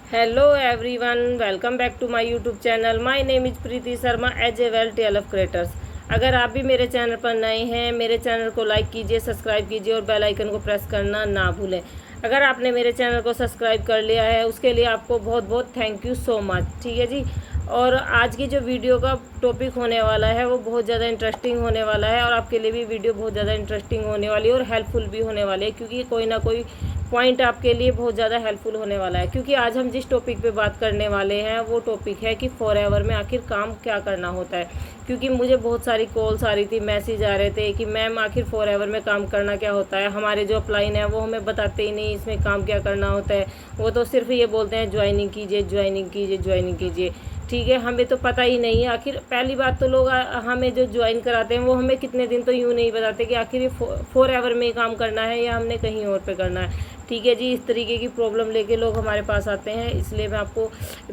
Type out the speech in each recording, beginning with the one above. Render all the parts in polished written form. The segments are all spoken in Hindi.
Hello everyone, welcome back to my YouTube channel. My name is Preeti Sharma as a well टेलफ क्रिएटर्स। अगर आप भी मेरे चैनल पर नए हैं, मेरे चैनल को लाइक कीजिए, सब्सक्राइब कीजिए और बेल आइकन को प्रेस करना ना भूलें। अगर आपने मेरे चैनल को सब्सक्राइब कर लिया है उसके लिए आपको बहुत बहुत थैंक यू सो मच। ठीक है जी। और आज की जो वीडियो का टॉपिक होने वाला है वो बहुत ज़्यादा इंटरेस्टिंग होने वाला है और आपके लिए भी वीडियो बहुत ज़्यादा इंटरेस्टिंग होने वाली है और हेल्पफुल भी होने वाली है, क्योंकि कोई ना कोई पॉइंट आपके लिए बहुत ज़्यादा हेल्पफुल होने वाला है। क्योंकि आज हम जिस टॉपिक पे बात करने वाले हैं वो टॉपिक है कि फॉरएवर में आखिर काम क्या करना होता है। क्योंकि मुझे बहुत सारी कॉल्स आ रही थी, मैसेज आ रहे थे कि मैम आखिर फॉरएवर में काम करना क्या होता है। हमारे जो अपलाइन है वो हमें बताते ही नहीं इसमें काम क्या करना होता है। वो तो सिर्फ ये बोलते हैं ज्वाइनिंग कीजिए, ज्वाइनिंग कीजिए, ज्वाइनिंग कीजिए। ठीक है, हमें तो पता ही नहीं है। आखिर पहली बात तो लोग हमें जो ज्वाइन कराते हैं वो हमें कितने दिन तो यूँ नहीं बताते कि आखिर ये फॉरएवर में ही काम करना है या हमने कहीं और पे करना है। ठीक है जी, इस तरीके की प्रॉब्लम लेके लोग हमारे पास आते हैं। इसलिए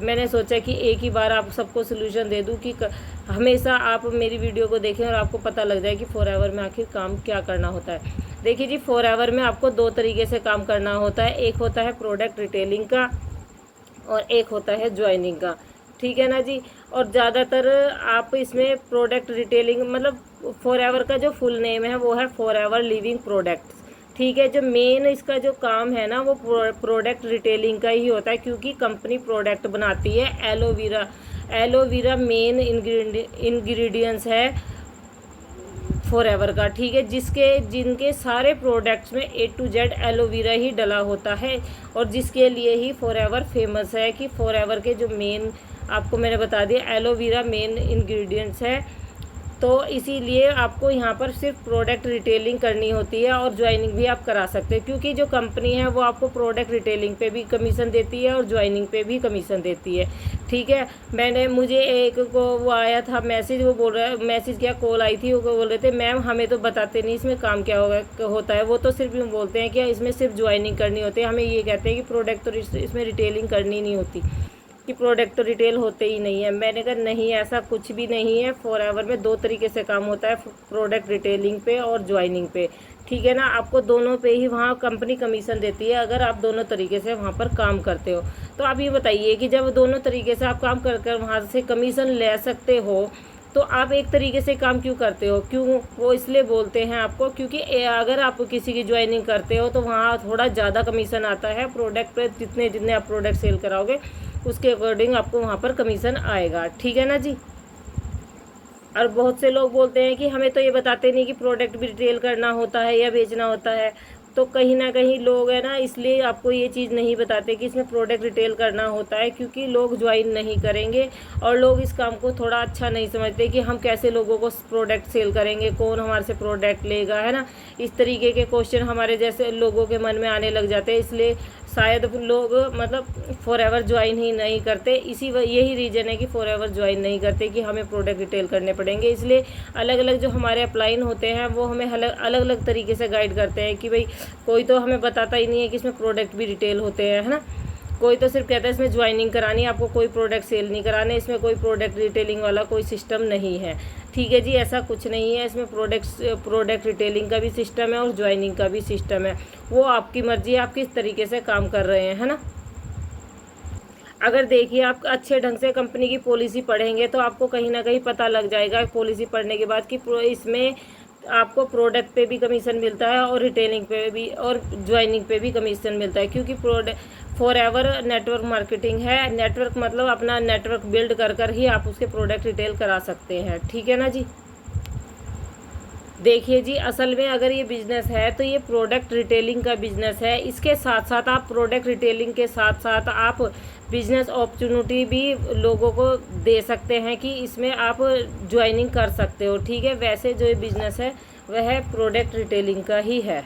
मैंने सोचा कि एक ही बार आप सबको सोल्यूशन दे दूं कि हमेशा आप मेरी वीडियो को देखें और आपको पता लग जाए कि फॉरएवर में आखिर काम क्या करना होता है। देखिए जी, फॉरएवर में आपको दो तरीके से काम करना होता है। एक होता है प्रोडक्ट रिटेलिंग का और एक होता है ज्वाइनिंग का। ठीक है ना जी। और ज़्यादातर आप इसमें प्रोडक्ट रिटेलिंग मतलब फॉरएवर का जो फुल नेम है वो है फॉरएवर लिविंग प्रोडक्ट्स। ठीक है, जो मेन इसका जो काम है ना वो प्रोडक्ट रिटेलिंग का ही होता है, क्योंकि कंपनी प्रोडक्ट बनाती है एलोवेरा। एलोवेरा मेन इंग्रेडिएंट्स है फॉरएवर का। ठीक है, जिनके सारे प्रोडक्ट्स में ए टू जेड एलोवेरा ही डला होता है और जिसके लिए ही फॉरएवर फेमस है कि फॉरएवर के जो मेन, आपको मैंने बता दिया, एलोवेरा मेन इंग्रेडिएंट्स है। तो इसीलिए आपको यहाँ पर सिर्फ प्रोडक्ट रिटेलिंग करनी होती है और ज्वाइनिंग भी आप करा सकते हैं, क्योंकि जो कंपनी है वो आपको प्रोडक्ट रिटेलिंग पे भी कमीशन देती है और ज्वाइनिंग पे भी कमीशन देती है। ठीक है, मुझे एक को वो आया था मैसेज, वो बोल रहा है, मैसेज क्या कॉल आई थी, वो बोल रहे थे मैम हमें तो बताते नहीं इसमें काम क्या होता है। वो तो सिर्फ यूँ बोलते हैं कि इसमें सिर्फ ज्वाइनिंग करनी होती है। हमें ये कहते हैं कि प्रोडक्ट तो इसमें रिटेलिंग करनी नहीं होती, कि प्रोडक्ट तो रिटेल होते ही नहीं है। मैंने कहा नहीं, ऐसा कुछ भी नहीं है। फॉरएवर में दो तरीके से काम होता है, प्रोडक्ट रिटेलिंग पे और ज्वाइनिंग पे। ठीक है ना, आपको दोनों पे ही वहाँ कंपनी कमीशन देती है अगर आप दोनों तरीके से वहाँ पर काम करते हो। तो आप ये बताइए कि जब दोनों तरीके से आप काम कर कर वहाँ से कमीशन ले सकते हो तो आप एक तरीके से काम क्यों करते हो? क्यों? वो इसलिए बोलते हैं आपको क्योंकि अगर आप किसी की ज्वाइनिंग करते हो तो वहाँ थोड़ा ज़्यादा कमीशन आता है। प्रोडक्ट पे जितने जितने आप प्रोडक्ट सेल कराओगे उसके अकॉर्डिंग आपको वहाँ पर कमीशन आएगा। ठीक है ना जी। और बहुत से लोग बोलते हैं कि हमें तो ये बताते नहीं कि प्रोडक्ट भी रिटेल करना होता है या बेचना होता है। तो कहीं ना कहीं लोग है ना, इसलिए आपको ये चीज़ नहीं बताते कि इसमें प्रोडक्ट रिटेल करना होता है, क्योंकि लोग ज्वाइन नहीं करेंगे और लोग इस काम को थोड़ा अच्छा नहीं समझते कि हम कैसे लोगों को प्रोडक्ट सेल करेंगे, कौन हमारे से प्रोडक्ट लेगा, है ना। इस तरीके के क्वेश्चन हमारे जैसे लोगों के मन में आने लग जाते हैं। इसलिए शायद लोग मतलब फॉरएवर ज्वाइन ही नहीं करते। यही रीज़न है कि फॉरएवर ज्वाइन नहीं करते कि हमें प्रोडक्ट रिटेल करने पड़ेंगे। इसलिए अलग अलग जो हमारे अपलाइन होते हैं वो हमें अलग अलग तरीके से गाइड करते हैं कि भाई कोई तो हमें बताता ही नहीं है कि इसमें प्रोडक्ट भी रिटेल होते हैं, है ना। कोई तो सिर्फ कहता है इसमें ज्वाइनिंग करानी है, आपको कोई प्रोडक्ट सेल नहीं कराने, इसमें कोई प्रोडक्ट रिटेलिंग वाला कोई सिस्टम नहीं है। ठीक है जी, ऐसा कुछ नहीं है। इसमें प्रोडक्ट रिटेलिंग का भी सिस्टम है और ज्वाइनिंग का भी सिस्टम है। वो आपकी मर्जी है, आप किस तरीके से काम कर रहे हैं, है ना। अगर देखिए आप अच्छे ढंग से कंपनी की पॉलिसी पढ़ेंगे तो आपको कहीं ना कहीं पता लग जाएगा पॉलिसी पढ़ने के बाद कि इसमें आपको प्रोडक्ट पे भी कमीशन मिलता है और रिटेलिंग पे भी और ज्वाइनिंग पे भी कमीशन मिलता है, क्योंकि फॉरएवर नेटवर्क मार्केटिंग है। नेटवर्क मतलब अपना नेटवर्क बिल्ड कर कर ही आप उसके प्रोडक्ट रिटेल करा सकते हैं। ठीक है ना जी। देखिए जी, असल में अगर ये बिज़नेस है तो ये प्रोडक्ट रिटेलिंग का बिज़नेस है। इसके साथ साथ आप प्रोडक्ट रिटेलिंग के साथ साथ आप बिज़नेस अपॉर्चुनिटी भी लोगों को दे सकते हैं कि इसमें आप ज्वाइनिंग कर सकते हो। ठीक है, वैसे जो ये बिज़नेस है वह प्रोडक्ट रिटेलिंग का ही है।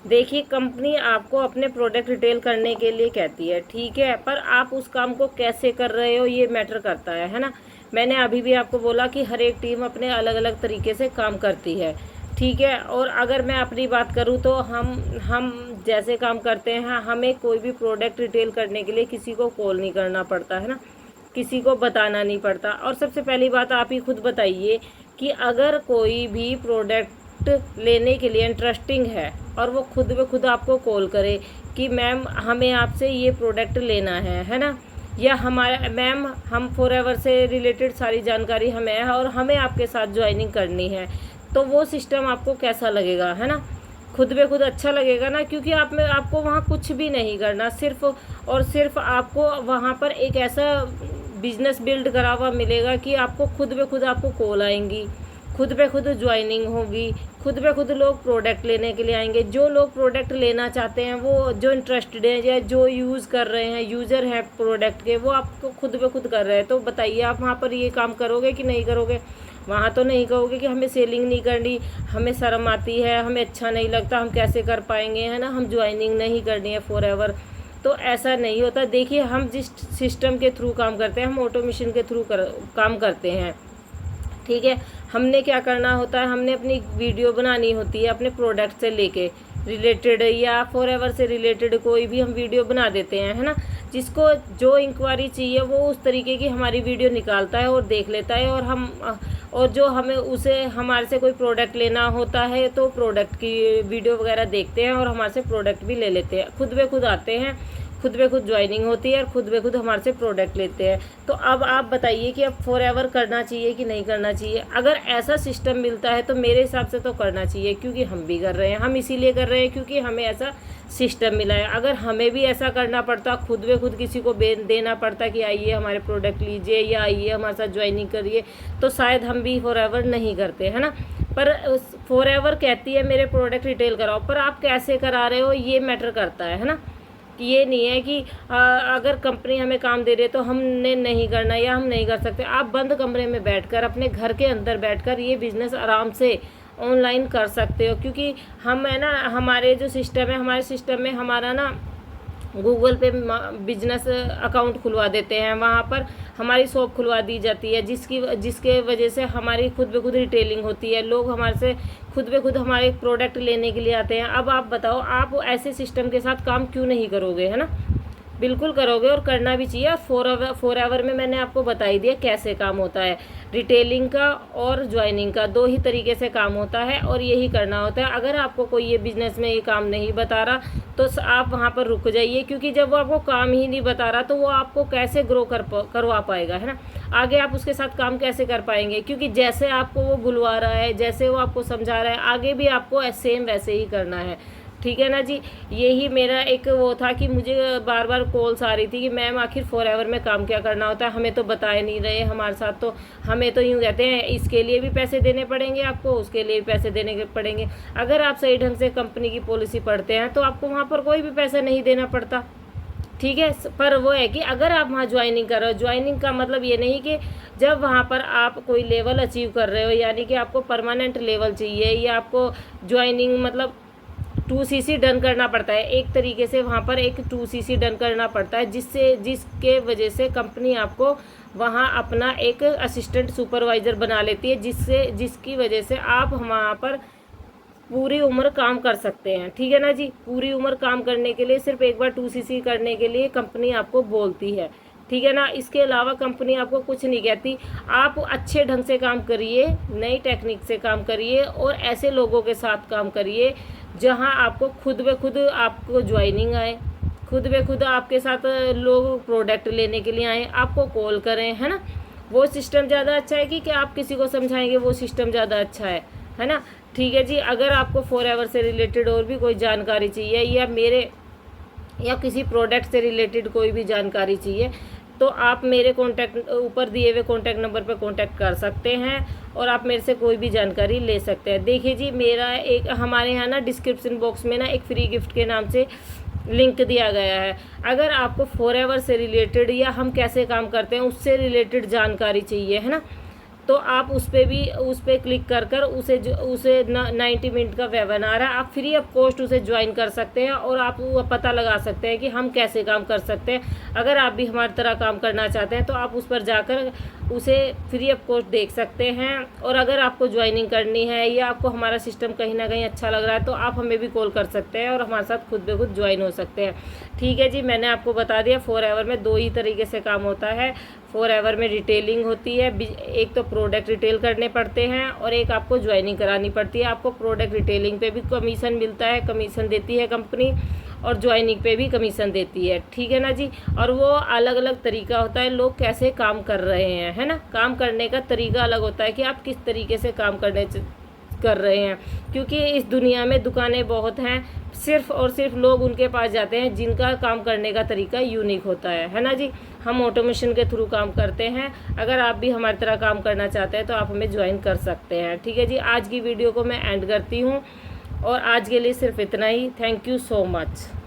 देखिए, कंपनी आपको अपने प्रोडक्ट रिटेल करने के लिए कहती है, ठीक है, पर आप उस काम को कैसे कर रहे हो ये मैटर करता है ना। मैंने अभी भी आपको बोला कि हर एक टीम अपने अलग अलग तरीके से काम करती है। ठीक है, और अगर मैं अपनी बात करूं तो हम जैसे काम करते हैं, हमें कोई भी प्रोडक्ट रिटेल करने के लिए किसी को कॉल नहीं करना पड़ता, है ना, किसी को बताना नहीं पड़ता। और सबसे पहली बात आप ही खुद बताइए कि अगर कोई भी प्रोडक्ट प्रोडक्ट लेने के लिए इंटरेस्टिंग है और वो खुद ब खुद आपको कॉल करे कि मैम हमें आपसे ये प्रोडक्ट लेना है ना, या हमारा मैम हम फॉरएवर से रिलेटेड सारी जानकारी हमें है और हमें आपके साथ ज्वाइनिंग करनी है, तो वो सिस्टम आपको कैसा लगेगा, है ना। खुद ब खुद अच्छा लगेगा ना, क्योंकि आपको वहाँ कुछ भी नहीं करना, सिर्फ और सिर्फ आपको वहाँ पर एक ऐसा बिजनेस बिल्ड करा हुआ मिलेगा कि आपको खुद ब खुद आपको कॉल आएंगी, खुद ब खुद ज्वाइनिंग होगी, खुद ब खुद लोग प्रोडक्ट लेने के लिए आएंगे। जो लोग प्रोडक्ट लेना चाहते हैं, वो जो इंटरेस्टेड हैं या जो यूज़ कर रहे हैं, यूज़र हैं प्रोडक्ट के, वो आपको खुद ब खुद कर रहे हैं। तो बताइए आप वहाँ पर ये काम करोगे कि नहीं करोगे। वहाँ तो नहीं कहोगे कि हमें सेलिंग नहीं करनी, हमें शर्म आती है, हमें अच्छा नहीं लगता, हम कैसे कर पाएंगे, है ना, हम ज्वाइनिंग नहीं करनी है फॉरएवर। तो ऐसा नहीं होता। देखिए हम जिस सिस्टम के थ्रू काम करते हैं, हम ऑटोमेशन के थ्रू काम करते हैं, ठीक है। हमने क्या करना होता है, हमने अपनी वीडियो बनानी होती है अपने प्रोडक्ट से लेके रिलेटेड या फॉरएवर से रिलेटेड कोई भी हम वीडियो बना देते हैं, है ना। जिसको जो इंक्वायरी चाहिए वो उस तरीके की हमारी वीडियो निकालता है और देख लेता है, और जो हमें उसे हमारे से कोई प्रोडक्ट लेना होता है तो प्रोडक्ट की वीडियो वगैरह देखते हैं और हमारे से प्रोडक्ट भी ले लेते हैं। खुद ब खुद आते हैं, खुद ब खुद ज्वाइनिंग होती है और खुद ब खुद हमारे से प्रोडक्ट लेते हैं। तो अब आप बताइए कि अब फॉरएवर करना चाहिए कि नहीं करना चाहिए। अगर ऐसा सिस्टम मिलता है तो मेरे हिसाब से तो करना चाहिए, क्योंकि हम भी कर रहे हैं। हम इसीलिए कर रहे हैं क्योंकि हमें ऐसा सिस्टम मिला है। अगर हमें भी ऐसा करना पड़ता, खुद ब खुद किसी को देना पड़ता कि आइए हमारे प्रोडक्ट लीजिए या आइए हमारे साथ ज्वाइनिंग करिए, तो शायद हम भी फॉरएवर नहीं करते, है ना। पर फॉरएवर कहती है मेरे प्रोडक्ट रिटेल कराओ, पर आप कैसे करा रहे हो ये मैटर करता है ना। ये नहीं है कि अगर कंपनी हमें काम दे रही है तो हमने नहीं करना या हम नहीं कर सकते। आप बंद कमरे में बैठकर, अपने घर के अंदर बैठकर ये बिज़नेस आराम से ऑनलाइन कर सकते हो, क्योंकि हम है ना, हमारे जो सिस्टम है, हमारे सिस्टम में हमारा ना गूगल पे बिजनेस अकाउंट खुलवा देते हैं, वहाँ पर हमारी शॉप खुलवा दी जाती है, जिसके वजह से हमारी खुद ब खुद रिटेलिंग होती है। लोग हमारे से खुद ब खुद हमारे प्रोडक्ट लेने के लिए आते हैं। अब आप बताओ, आप ऐसे सिस्टम के साथ काम क्यों नहीं करोगे, है ना। बिल्कुल करोगे और करना भी चाहिए। फॉरएवर में मैंने आपको बता ही दिया कैसे काम होता है। रिटेलिंग का और ज्वाइनिंग का दो ही तरीके से काम होता है और यही करना होता है। अगर आपको कोई ये बिज़नेस में ये काम नहीं बता रहा तो आप वहाँ पर रुक जाइए, क्योंकि जब वो आपको काम ही नहीं बता रहा तो वो आपको कैसे ग्रो करवा पाएगा, है ना। आगे आप उसके साथ काम कैसे कर पाएंगे, क्योंकि जैसे आपको वो बुलवा रहा है, जैसे वो आपको समझा रहा है, आगे भी आपको सेम वैसे ही करना है, ठीक है ना जी। यही मेरा एक वो था कि मुझे बार बार कॉल्स आ रही थी कि मैम आखिर फॉरएवर में काम क्या करना होता है, हमें तो बताए नहीं रहे हमारे साथ, तो हमें तो यूँ कहते हैं इसके लिए भी पैसे देने पड़ेंगे आपको, उसके लिए भी पैसे देने पड़ेंगे। अगर आप सही ढंग से कंपनी की पॉलिसी पढ़ते हैं तो आपको वहाँ पर कोई भी पैसा नहीं देना पड़ता, ठीक है। पर वो है कि अगर आप वहाँ ज्वाइनिंग कर रहे हो, ज्वाइनिंग का मतलब ये नहीं कि जब वहाँ पर आप कोई लेवल अचीव कर रहे हो, यानी कि आपको परमानेंट लेवल चाहिए या आपको ज्वाइनिंग मतलब 2cc डन करना पड़ता है, एक तरीके से वहाँ पर एक 2cc डन करना पड़ता है, जिसके वजह से कंपनी आपको वहाँ अपना एक असिस्टेंट सुपरवाइज़र बना लेती है, जिसकी वजह से आप वहाँ पर पूरी उम्र काम कर सकते हैं, ठीक है ना जी। पूरी उम्र काम करने के लिए सिर्फ एक बार 2cc करने के लिए कंपनी आपको बोलती है, ठीक है ना। इसके अलावा कंपनी आपको कुछ नहीं कहती। आप अच्छे ढंग से काम करिए, नई टेक्निक से काम करिए और ऐसे लोगों के साथ काम करिए जहां आपको खुद ब खुद आपको ज्वाइनिंग आए, खुद ब खुद आपके साथ लोग प्रोडक्ट लेने के लिए आए, आपको कॉल करें, है ना। वो सिस्टम ज़्यादा अच्छा है कि आप किसी को समझाएंगे, वो सिस्टम ज़्यादा अच्छा है ना। ठीक है जी। अगर आपको फॉरएवर से रिलेटेड और भी कोई जानकारी चाहिए या किसी प्रोडक्ट से रिलेटेड कोई भी जानकारी चाहिए तो आप मेरे कॉन्टैक्ट ऊपर दिए हुए कॉन्टैक्ट नंबर पर कॉन्टैक्ट कर सकते हैं और आप मेरे से कोई भी जानकारी ले सकते हैं। देखिए जी, मेरा एक हमारे यहाँ ना डिस्क्रिप्शन बॉक्स में ना एक फ्री गिफ्ट के नाम से लिंक दिया गया है। अगर आपको फॉरएवर से रिलेटेड या हम कैसे काम करते हैं उससे रिलेटेड जानकारी चाहिए, है ना, तो आप उस पर क्लिक कर उसे 90 मिनट का वेबिनार है, आप फ्री ऑफ कॉस्ट उसे ज्वाइन कर सकते हैं और आप वो पता लगा सकते हैं कि हम कैसे काम कर सकते हैं। अगर आप भी हमारी तरह काम करना चाहते हैं तो आप उस पर जाकर उसे फ्री ऑफ कॉस्ट देख सकते हैं। और अगर आपको ज्वाइनिंग करनी है या आपको हमारा सिस्टम कहीं ना कहीं अच्छा लग रहा है तो आप हमें भी कॉल कर सकते हैं और हमारे साथ खुद ब खुद ज्वाइन हो सकते हैं। ठीक है जी, मैंने आपको बता दिया फॉरएवर में 2 ही तरीके से काम होता है। फॉरएवर में रिटेलिंग होती है, एक तो प्रोडक्ट रिटेल करने पड़ते हैं और एक आपको ज्वाइनिंग करानी पड़ती है। आपको प्रोडक्ट रिटेलिंग पे भी कमीशन मिलता है, कमीशन देती है कंपनी, और ज्वाइनिंग पे भी कमीशन देती है। ठीक है ना जी। और वो अलग अलग तरीका होता है, लोग कैसे काम कर रहे हैं, है ना, काम करने का तरीका अलग होता है कि आप किस तरीके से काम कर रहे हैं। क्योंकि इस दुनिया में दुकानें बहुत हैं, सिर्फ और सिर्फ लोग उनके पास जाते हैं जिनका काम करने का तरीका यूनिक होता है ना जी। हम ऑटोमेशन के थ्रू काम करते हैं। अगर आप भी हमारी तरह काम करना चाहते हैं तो आप हमें ज्वाइन कर सकते हैं। ठीक है जी, आज की वीडियो को मैं एंड करती हूँ और आज के लिए सिर्फ इतना ही। Thank you so much.